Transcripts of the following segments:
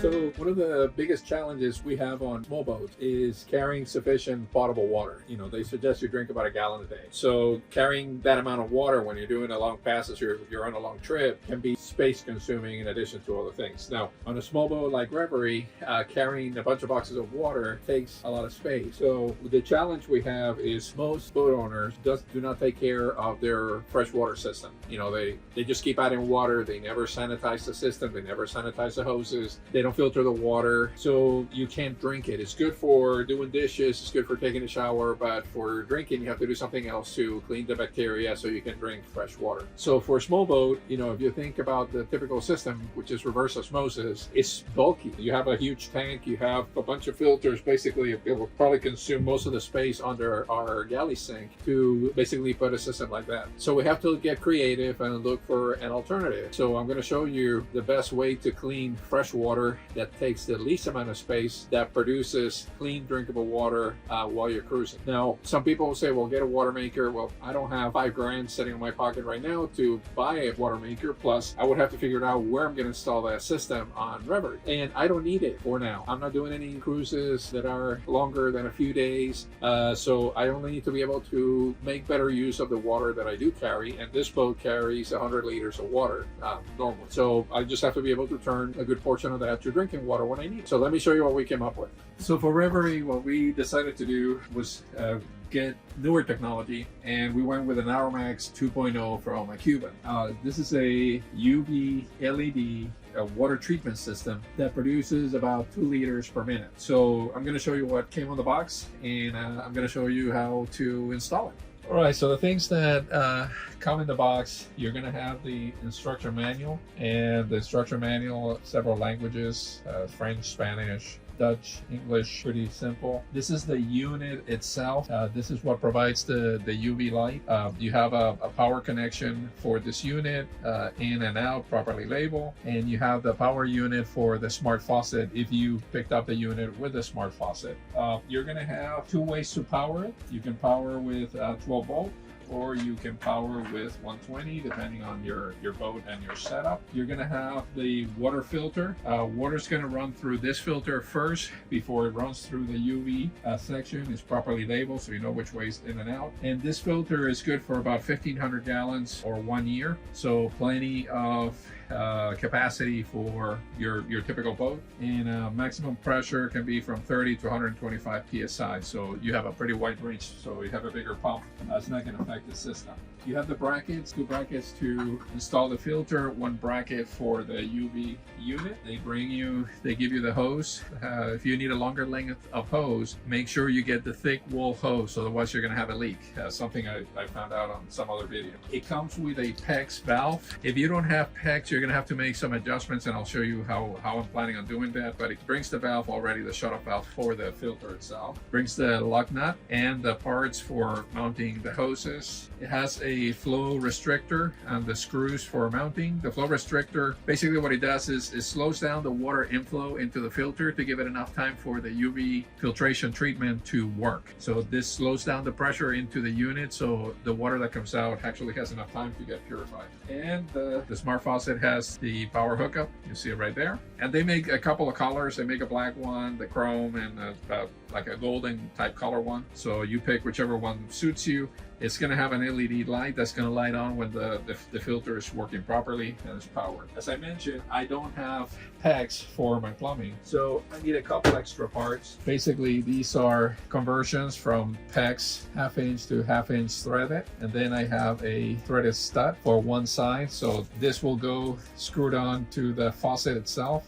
So one of the biggest challenges we have on small boats is carrying sufficient potable water. You know, they suggest you drink about a gallon a day. So carrying that amount of water when you're doing a long passage or you're on a long trip can be space consuming in addition to other things. Now, on a small boat like Reverie, carrying a bunch of boxes of water takes a lot of space. So the challenge we have is most boat owners do not take care of their freshwater system. You know, they just keep adding water. They never sanitize the system. They never sanitize the hoses. They don't filter the water, so you can't drink it. It's good for doing dishes. It's good for taking a shower, but for drinking, you have to do something else to clean the bacteria so you can drink fresh water. So for a small boat, you know, if you think about the typical system, which is reverse osmosis, it's bulky. You have a huge tank. You have a bunch of filters. Basically, it will probably consume most of the space under our galley sink to basically put a system like that. So we have to get creative and look for an alternative. So I'm going to show you the best way to clean fresh water that takes the least amount of space, that produces clean drinkable water while you're cruising. Now, some people will say, well, get a water maker. Well, I don't have $5,000 sitting in my pocket right now to buy a water maker. Plus, I would have to figure out where I'm going to install that system on Reverie. And I don't need it for now. I'm not doing any cruises that are longer than a few days. So I only need to be able to make better use of the water that I do carry. And this boat carries 100 liters of water normally. So I just have to be able to turn a good portion of that to drinking water when I need it. So let me show you what we came up with. So for Reverie, what we decided to do was get newer technology, and we went with an Arrowmax 2.0 from Acuva. This is a UV LED water treatment system that produces about 2 liters per minute. So I'm going to show you what came on the box, and I'm going to show you how to install it. All right, so the things that come in the box, you're going to have the instruction manual, and the instruction manual, several languages, French, Spanish, Dutch, English, pretty simple. This is the unit itself. This is what provides the UV light. You have a power connection for this unit, in and out, properly labeled, and you have the power unit for the smart faucet if you picked up the unit with the smart faucet. You're going to have 2 ways to power it. You can power with 12 volt, or you can power with 120 depending on your boat and your setup. You're going to have the water filter. Water's going to run through this filter first before it runs through the UV section. It's properly labeled so you know which way is in and out. And this filter is good for about 1,500 gallons or 1 year, so plenty of capacity for your typical boat. And maximum pressure can be from 30 to 125 psi, so you have a pretty wide range. So you have a bigger pump, it's not going to affect the system. You have the brackets, 2 brackets to install the filter, 1 bracket for the UV unit. They give you the hose. If you need a longer length of hose, make sure you get the thick wool hose, otherwise you're going to have a leak. Something I found out on some other video. It comes with a PEX valve. If you don't have PEX, you're going to have to make some adjustments, and I'll show you how I'm planning on doing that. But it brings the valve already, the shut-off valve for the filter itself. Brings the lock nut and the parts for mounting the hoses. It has a flow restrictor and the screws for mounting. The flow restrictor, basically what it does is it slows down the water inflow into the filter to give it enough time for the UV filtration treatment to work. So this slows down the pressure into the unit, so the water that comes out actually has enough time to get purified. And the smart faucet has the power hookup. You see it right there. And they make a couple of colors. They make a black one, the chrome, and like a golden type color one. So you pick whichever one suits you. It's going to have an LED light that's going to light on when the filter is working properly and is powered. As I mentioned, I don't have PEX for my plumbing, so I need a couple extra parts. Basically, these are conversions from PEX 1/2 inch to 1/2 inch threaded, and then I have a threaded stud for one side, so this will go screwed on to the faucet itself.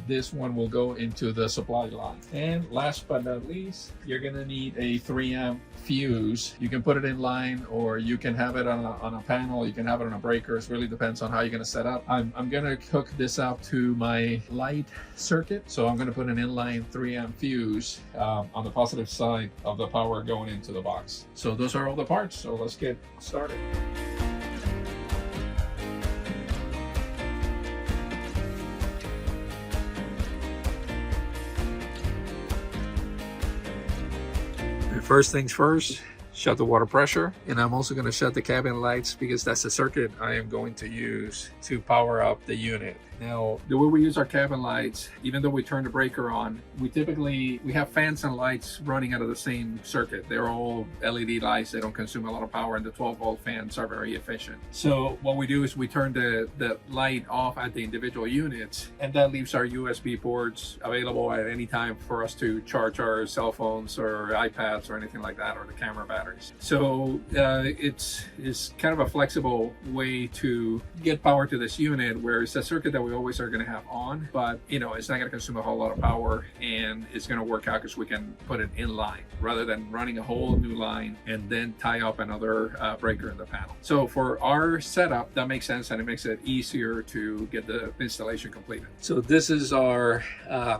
This one will go into the supply line. And last but not least, you're going to need a 3 amp fuse. You can put it in line, or you can have it on a panel. You can have it on a breaker. It really depends on how you're going to set up. I'm going to hook this up to my light circuit, so I'm going to put an inline 3 amp fuse on the positive side of the power going into the box. So those are all the parts, so let's get started. First things first, shut the water pressure, and I'm also going to shut the cabin lights because that's the circuit I am going to use to power up the unit. Now, the way we use our cabin lights, even though we turn the breaker on, we have fans and lights running out of the same circuit. They're all LED lights. They don't consume a lot of power, and the 12-volt fans are very efficient. So what we do is we turn the light off at the individual units, and that leaves our USB ports available at any time for us to charge our cell phones or iPads or anything like that, or the camera batteries. So it's kind of a flexible way to get power to this unit, where it's a circuit that we always are going to have on, but you know, it's not going to consume a whole lot of power, and it's going to work out because we can put it in line rather than running a whole new line and then tie up another breaker in the panel. So for our setup, that makes sense, and it makes it easier to get the installation completed. So this is our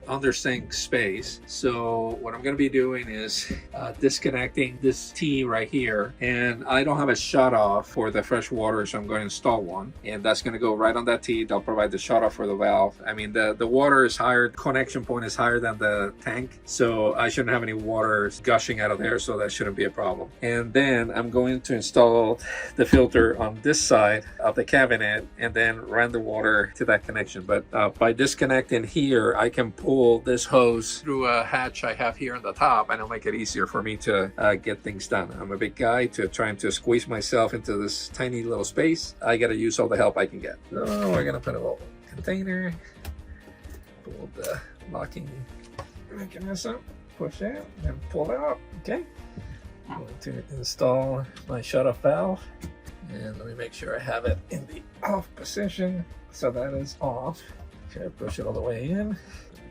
under sink space. So what I'm going to be doing is disconnecting this T right here, and I don't have a shut off for the fresh water, so I'm going to install one, and that's going to go right on that T. They'll provide the shut off for the valve. I mean, the water is higher, connection point is higher than the tank, so I shouldn't have any water gushing out of there, so that shouldn't be a problem. And then I'm going to install the filter on this side of the cabinet and then run the water to that connection. But by disconnecting here, I can pull this hose through a hatch I have here on the top, and it'll make it easier for me to get things done. I'm a big guy, trying to squeeze myself into this tiny little space. I got to use all the help I can get. So we're going to put a little container, pull the locking mechanism, push it, and pull it out. Okay. I'm going to install my shut-off valve, and let me make sure I have it in the off position. So that is off. Okay, push it all the way in.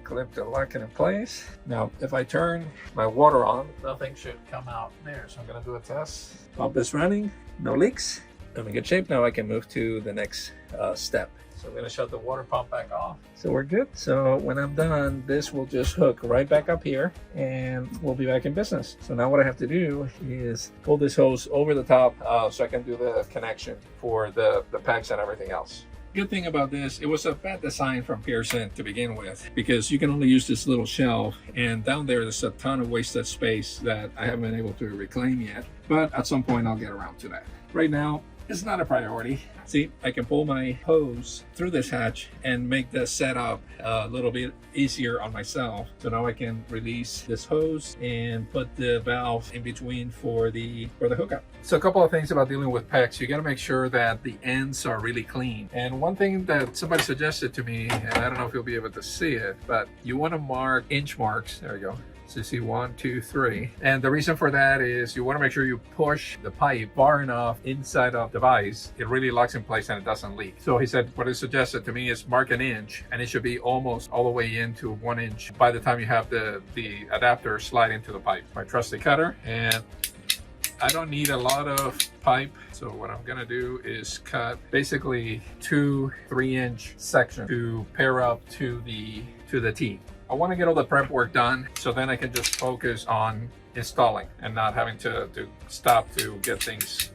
Clip to lock it in place. Now, if I turn my water on, nothing should come out there. So I'm going to do a test. Pump is running, no leaks. I'm in good shape. Now I can move to the next step. So I'm going to shut the water pump back off. So we're good. So when I'm done, this will just hook right back up here, and we'll be back in business. So now what I have to do is pull this hose over the top so I can do the connection for the packs and everything else. Good thing about this, it was a bad design from Pearson to begin with, because you can only use this little shelf, and down there's a ton of wasted space that I haven't been able to reclaim yet, but at some point I'll get around to that. Right now, it's not a priority. See, I can pull my hose through this hatch and make the setup a little bit easier on myself. So now I can release this hose and put the valve in between for the hookup. So a couple of things about dealing with PEX. You got to make sure that the ends are really clean. And one thing that somebody suggested to me, and I don't know if you'll be able to see it, but you want to mark inch marks. There we go. So you see 1, 2, 3. And the reason for that is you want to make sure you push the pipe far enough inside of the vise. It really locks in place and it doesn't leak. So he said, what he suggested to me is mark an inch, and it should be almost all the way into 1 inch by the time you have the adapter slide into the pipe. My trusty cutter, and I don't need a lot of pipe. So what I'm gonna do is cut basically 2 3-inch sections to pair up to the T. I want to get all the prep work done, so then I can just focus on installing and not having to stop to get things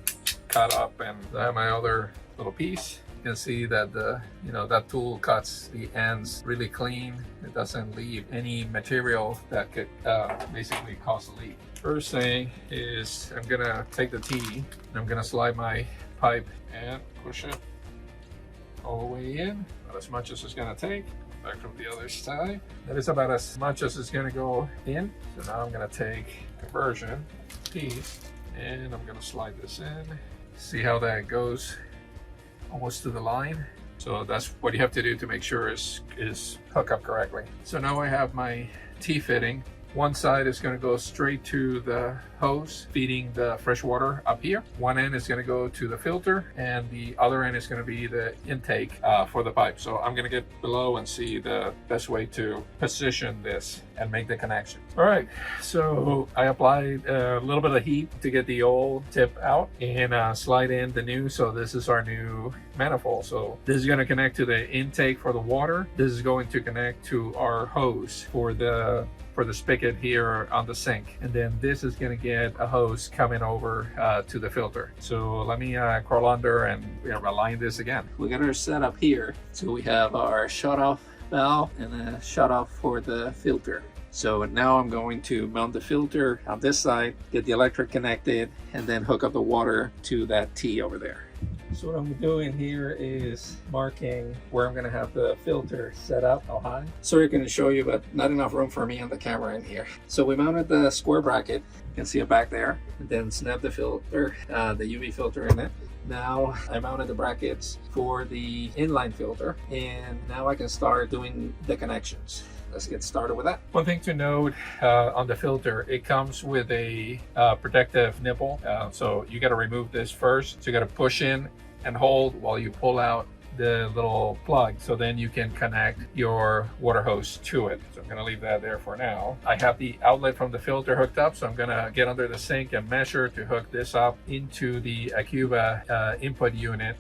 cut up. And I have my other little piece. You can see that that tool cuts the ends really clean. It doesn't leave any material that could basically cause a leak. First thing is I'm gonna take the T and I'm gonna slide my pipe and push it all the way in, about as much as it's gonna take. Back from the other side. That is about as much as it's gonna go in. So now I'm gonna take conversion piece and I'm gonna slide this in. See how that goes almost to the line. So that's what you have to do to make sure is hook up correctly. So now I have my T fitting. One side is going to go straight to the hose feeding the fresh water up here. One end is going to go to the filter, and the other end is going to be the intake for the pipe. So I'm going to get below and see the best way to position this and make the connection. All right, so I applied a little bit of heat to get the old tip out and slide in the new. So this is our new manifold. So this is going to connect to the intake for the water. This is going to connect to our hose for the spigot here on the sink, and then this is going to get a hose coming over to the filter. So let me crawl under and align this again. We got our setup here. So we have our shut-off valve and a shut-off for the filter. So now I'm going to mount the filter on this side, get the electric connected, and then hook up the water to that T over there. So what I'm doing here is marking where I'm going to have the filter set up, how high. Sorry, I can show you, but not enough room for me and the camera in here. So we mounted the square bracket. You can see it back there. And then snap the filter, the UV filter in it. Now I mounted the brackets for the inline filter, and now I can start doing the connections. Let's get started with that. One thing to note on the filter, it comes with a protective nipple. So you got to remove this first. So you got to push in and hold while you pull out the little plug, so then you can connect your water hose to it. So I'm going to leave that there for now. I have the outlet from the filter hooked up, so I'm going to get under the sink and measure to hook this up into the Acuva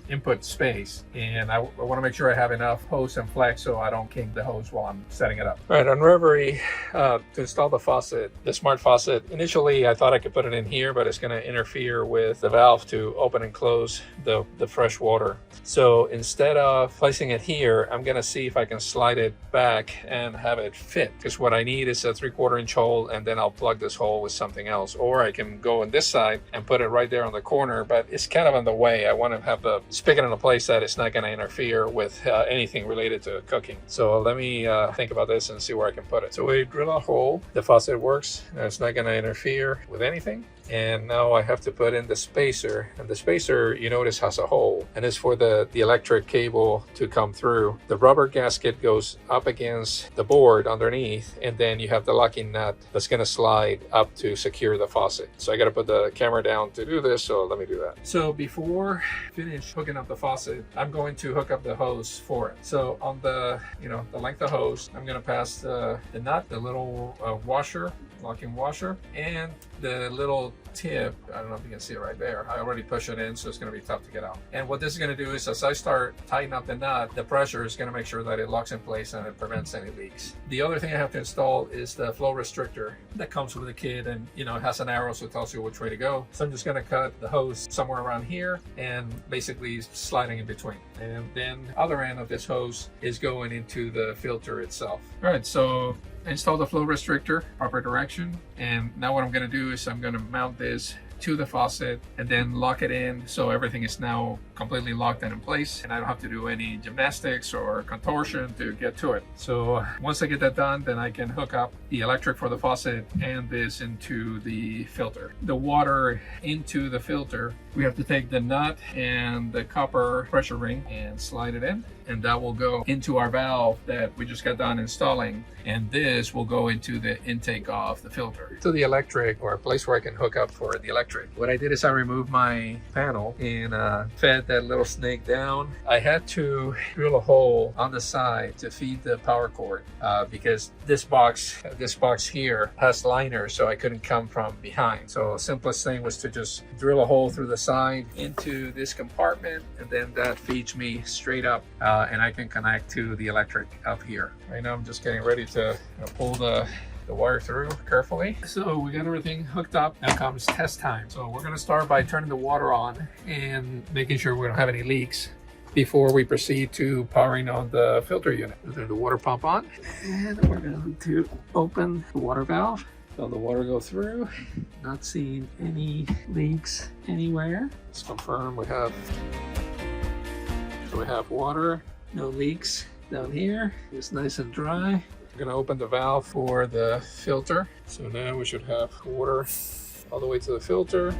input space. And I want to make sure I have enough hose and flex so I don't kink the hose while I'm setting it up. All right, on Reverie, to install the faucet, the smart faucet, initially I thought I could put it in here, but it's going to interfere with the valve to open and close the fresh water. So instead of placing it here, I'm going to see if I can slide it back and have it fit, because what I need is a 3/4 inch hole, and then I'll plug this hole with something else. Or I can go on this side and put it right there on the corner, but it's kind of in the way. I want to have the spigot in a place that it's not going to interfere with anything related to cooking. So let me think about this and see where I can put it. So we drill a hole, the faucet works, and it's not going to interfere with anything. And now I have to put in the spacer, and the spacer, you notice, has a hole, and it's for the electric cable to come through. The rubber gasket goes up against the board underneath, and then you have the locking nut that's going to slide up to secure the faucet. So I got to put the camera down to do this, so let me do that. So before I finish hooking up the faucet, I'm going to hook up the hose for it. So on the the length of hose, I'm going to pass the nut, the little washer, locking washer, and the little tip. I don't know if you can see it right there. I already pushed it in, so it's going to be tough to get out. And what this is going to do is, as I start tightening up the nut, the pressure is going to make sure that it locks in place and it prevents any leaks. The other thing I have to install is the flow restrictor that comes with the kit, and it has an arrow, so it tells you which way to go. So I'm just going to cut the hose somewhere around here and basically sliding in between. And then the other end of this hose is going into the filter itself. All right, so install the flow restrictor, proper direction, and now what I'm going to do is I'm going to mount this to the faucet and then lock it in, so everything is now completely locked and in place, and I don't have to do any gymnastics or contortion to get to it. So once I get that done, then I can hook up the electric for the faucet and this into the filter. The water into the filter, we have to take the nut and the copper pressure ring and slide it in, and that will go into our valve that we just got done installing, and this will go into the intake of the filter. To the electric, or a place where I can hook up for the electric. What I did is I removed my panel and fed that little snake down. I had to drill a hole on the side to feed the power cord because this box here has liners, so I couldn't come from behind. So simplest thing was to just drill a hole through the side into this compartment, and then that feeds me straight up, and I can connect to the electric up here. Right now I'm just getting ready to pull the wire through carefully. So we got everything hooked up. Now comes test time. So we're going to start by turning the water on and making sure we don't have any leaks before we proceed to powering on the filter unit. We'll turn the water pump on, and we're going to open the water valve. So the water go through. Not seeing any leaks anywhere. Let's confirm we have water, no leaks down here. It's nice and dry. I'm going to open the valve for the filter. So now we should have water all the way to the filter.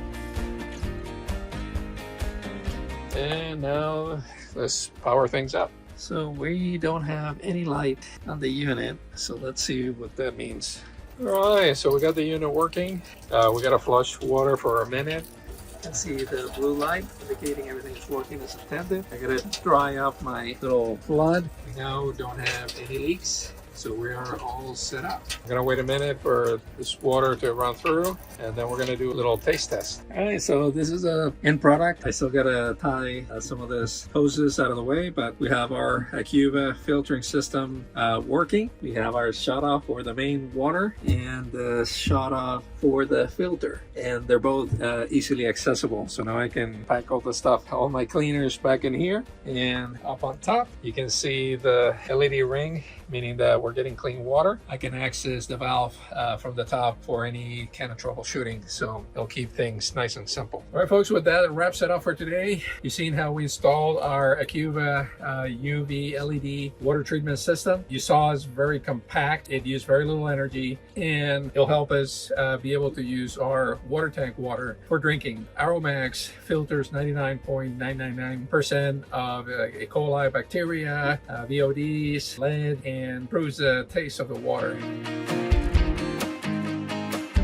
And now let's power things up. So we don't have any light on the unit, so let's see what that means. All right, so we got the unit working. We got to flush water for a minute. You can see the blue light indicating everything's working as intended. I gotta dry up my little flood. We now don't have any leaks, so we are all set up. I'm gonna wait a minute for this water to run through, and then we're gonna do a little taste test. All right, so this is a end product. I still gotta tie some of this hoses out of the way, but we have our Acuva filtering system working. We have our shut off for the main water and the shut off for the filter, and they're both easily accessible. So now I can pack all the stuff, all my cleaners back in here, and up on top you can see the LED ring, meaning that that we're getting clean water, I can access the valve from the top for any kind of troubleshooting. So it'll keep things nice and simple. All right, folks, with that, it wraps it up for today. You've seen how we installed our Acuva UV LED water treatment system. You saw it's very compact. It used very little energy, and it'll help us be able to use our water tank water for drinking. Aromax filters 99.999% of E. coli bacteria, VODs, lead, and improves the taste of the water.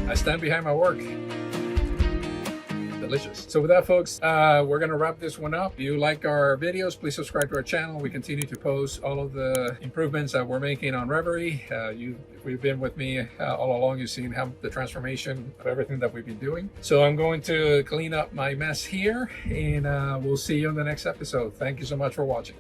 I stand behind my work. Delicious. So with that, folks, we're going to wrap this one up. If you like our videos, please subscribe to our channel. We continue to post all of the improvements that we're making on Reverie. If you've been with me all along, you've seen how the transformation of everything that we've been doing. So I'm going to clean up my mess here, and we'll see you on the next episode. Thank you so much for watching.